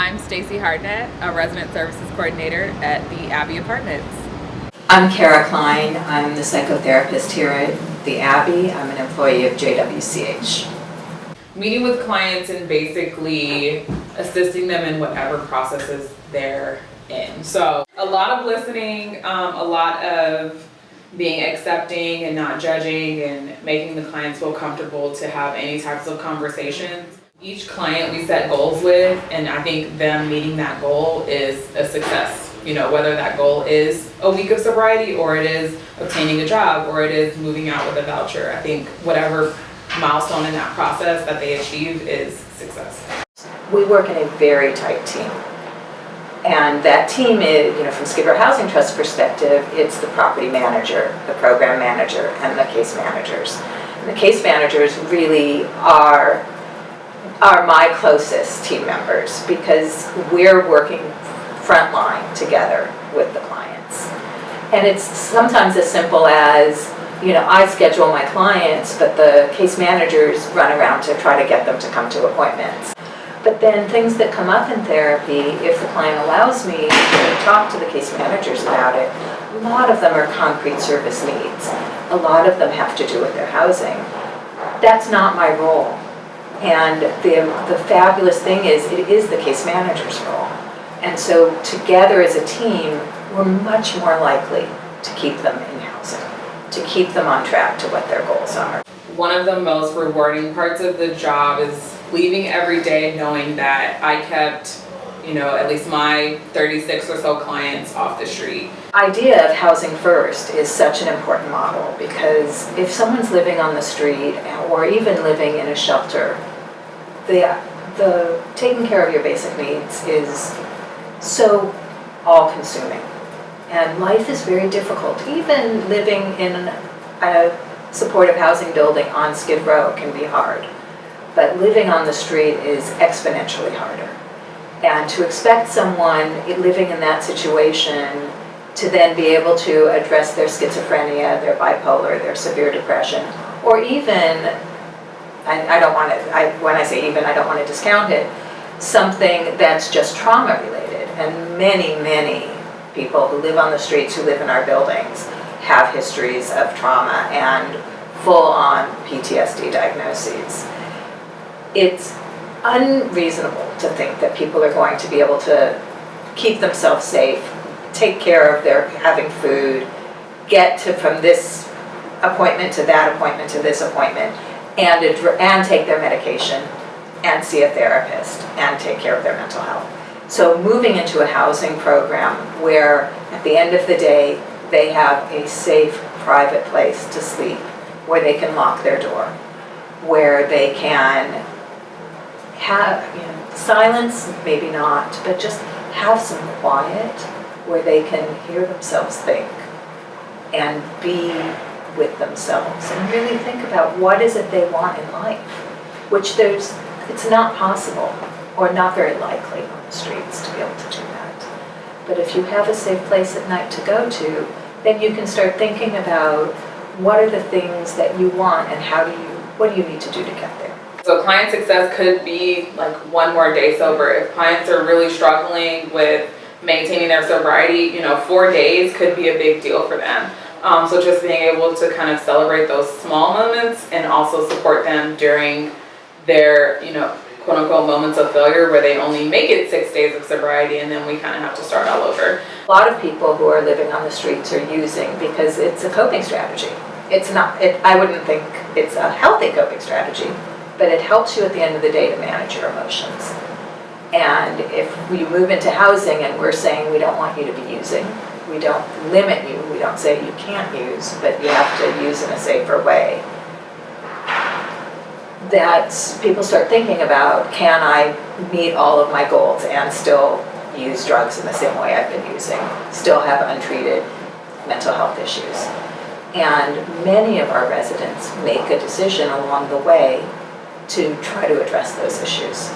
I'm Stacey Hartnett, a resident services coordinator at the Abbey Apartments. I'm Kara Klein. I'm the psychotherapist here at the Abbey. I'm an employee of JWCH. Meeting with clients and basically assisting them in whatever processes they're in. So a lot of listening, a lot of being accepting and not judging and making the clients feel comfortable to have any types of conversations. Each client we set goals with, and I think them meeting that goal is a success. You know, whether that goal is a week of sobriety or it is obtaining a job or it is moving out with a voucher. I think whatever milestone in that process that they achieve is success. We work in a very tight team. And that team is, from Skid Row Housing Trust perspective, it's the property manager, the program manager, and the case managers. And the case managers really are my closest team members because we're working frontline together with the clients. And it's sometimes as simple as, I schedule my clients, but the case managers run around to try to get them to come to appointments. But then things that come up in therapy, if the client allows me to talk to the case managers about it, a lot of them are concrete service needs. A lot of them have to do with their housing. That's not my role. And the fabulous thing is, it is the case manager's role. And so together as a team, we're much more likely to keep them in housing, to keep them on track to what their goals are. One of the most rewarding parts of the job is leaving every day knowing that I kept, at least my 36 or so clients off the street. Idea of housing first is such an important model because if someone's living on the street or even living in a shelter, the taking care of your basic needs is so all-consuming. And life is very difficult. Even living in a supportive housing building on Skid Row can be hard. But living on the street is exponentially harder. And to expect someone living in that situation to then be able to address their schizophrenia, their bipolar, their severe depression, or even, when I say even, I don't want to discount it, something that's just trauma related. And many, many people who live on the streets, who live in our buildings, have histories of trauma and full-on PTSD diagnoses. It's unreasonable to think that people are going to be able to keep themselves safe, take care of their having food, get from this appointment to that appointment to this appointment, and take their medication and see a therapist and take care of their mental health. So moving into a housing program where at the end of the day they have a safe, private place to sleep, where they can lock their door, where they can have silence, maybe not, but just have some quiet where they can hear themselves think and be with themselves and really think about what is it they want in life, which it's not possible or not very likely on the streets to be able to do that. But if you have a safe place at night to go to, then you can start thinking about what are the things that you want and what do you need to do to get there. So client success could be like one more day sober. If clients are really struggling with maintaining their sobriety, 4 days could be a big deal for them. So just being able to kind of celebrate those small moments and also support them during their, quote unquote moments of failure where they only make it 6 days of sobriety and then we kind of have to start all over. A lot of people who are living on the streets are using because it's a coping strategy. I wouldn't think it's a healthy coping strategy, but it helps you at the end of the day to manage your emotions. And if you move into housing and we're saying we don't want you to be using, we don't limit you, we don't say you can't use, but you have to use in a safer way, that people start thinking about, can I meet all of my goals and still use drugs in the same way I've been using, still have untreated mental health issues. And many of our residents make a decision along the way to try to address those issues.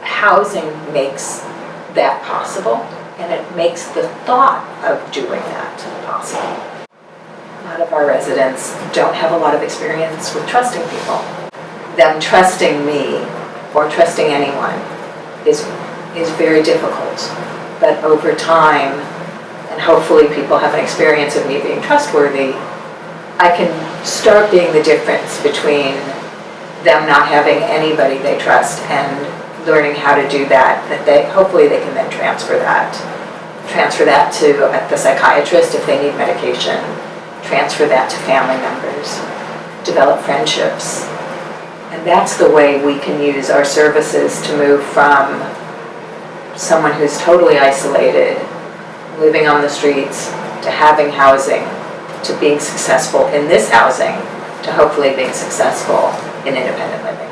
Housing makes that possible, and it makes the thought of doing that possible. A lot of our residents don't have a lot of experience with trusting people. Them trusting me or trusting anyone is is very difficult. But over time, and hopefully people have an experience of me being trustworthy, I can start being the difference between them not having anybody they trust and learning how to do that, hopefully they can then transfer that to the psychiatrist if they need medication, transfer that to family members, develop friendships. And that's the way we can use our services to move from someone who's totally isolated, living on the streets, to having housing, to being successful in this housing, to hopefully being successful in independent living.